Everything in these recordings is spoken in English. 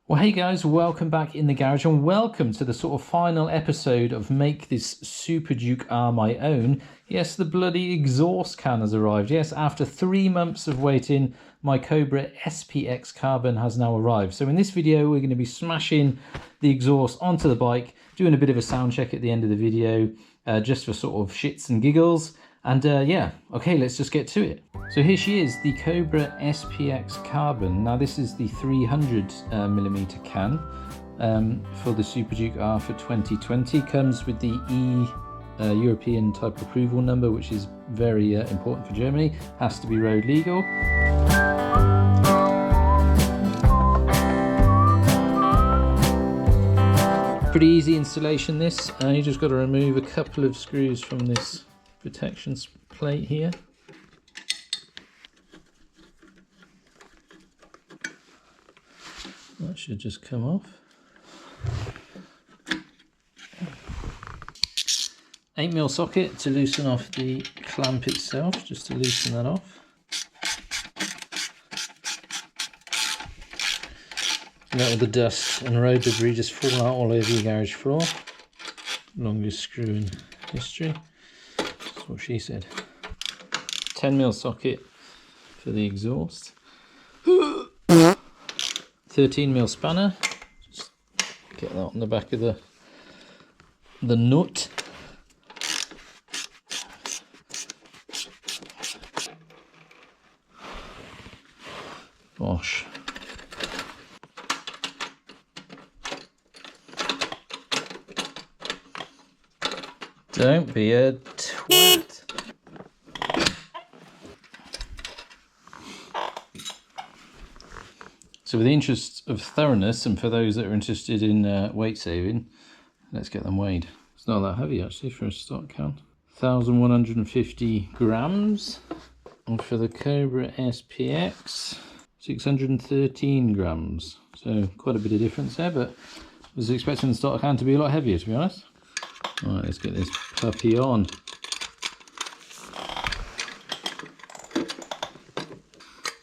Well, hey guys, welcome back in the garage and welcome to the sort of final episode of Make This Super Duke R My Own. Yes, the bloody exhaust can has arrived. Yes, after 3 months of waiting, my Cobra SPX carbon has now arrived. So in this video, we're going to be smashing the exhaust onto the bike, doing a bit of a sound check at the end of the video, just for sort of shits and giggles. And yeah, okay, let's just get to it. So here she is, the Cobra SPX Carbon. Now this is the 300mm can for the Super Duke R for 2020. Comes with the European type approval number, which is very important for Germany. Has to be road legal. Pretty easy installation this. You just got to remove a couple of screws from this protection plate here. That should just come off. 8mm socket to loosen off the clamp itself, just to loosen that off. Let all the dust and road debris just fall out all over your garage floor. Longest screw in history. That's what she said. 10mm socket for the exhaust. 13mm spanner. Just get that on the back of the nut. Gosh. Don't be a twat. So with the interest of thoroughness, and for those that are interested in weight saving, let's get them weighed. It's not that heavy actually for a stock can. 1,150 grams. And for the Cobra SPX, 613 grams. So quite a bit of difference there, but I was expecting the stock can to be a lot heavier, to be honest. Alright, let's get this puppy on.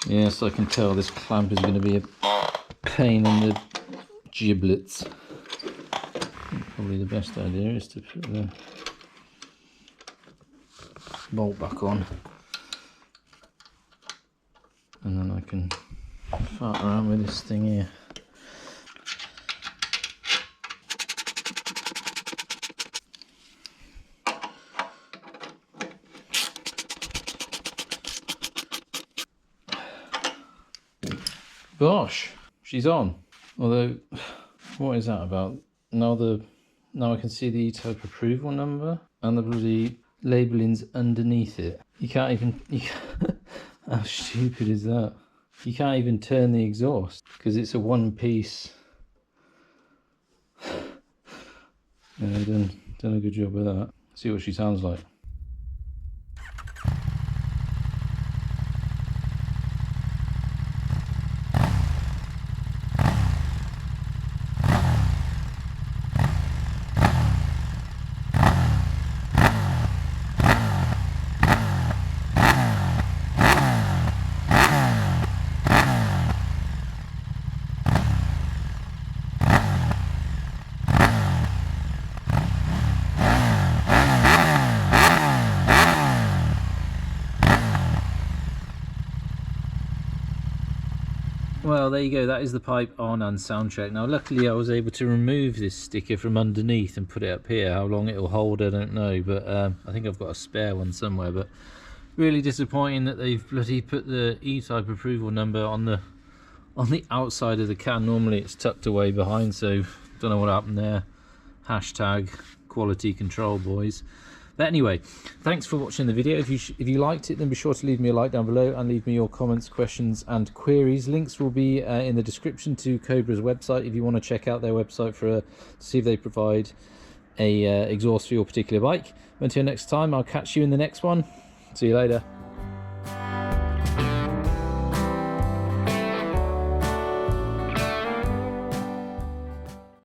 Yes, I can tell this clamp is going to be a pain in the giblets. Probably the best idea is to put the bolt back on. And then I can fart around with this thing here. Gosh, she's on. Although, what is that about? Now I can see the E-type approval number and the bloody labelling's underneath it. You can't even. How stupid is that? You can't even turn the exhaust because it's a one-piece. Yeah, done a good job with that. See what she sounds like. Well, there you go, that is the pipe on and sound check. Now luckily I was able to remove this sticker from underneath and put it up here. How long it will hold I don't know, but I think I've got a spare one somewhere. But really disappointing that they've bloody put the E-type approval number on the outside of the can. Normally it's tucked away behind, so don't know what happened there. Hashtag quality control, boys. But anyway, thanks for watching the video. If you liked it, then be sure to leave me a like down below and leave me your comments, questions and queries. Links will be in the description to Cobra's website if you want to check out their website to see if they provide a exhaust for your particular bike. Until next time, I'll catch you in the next one. See you later.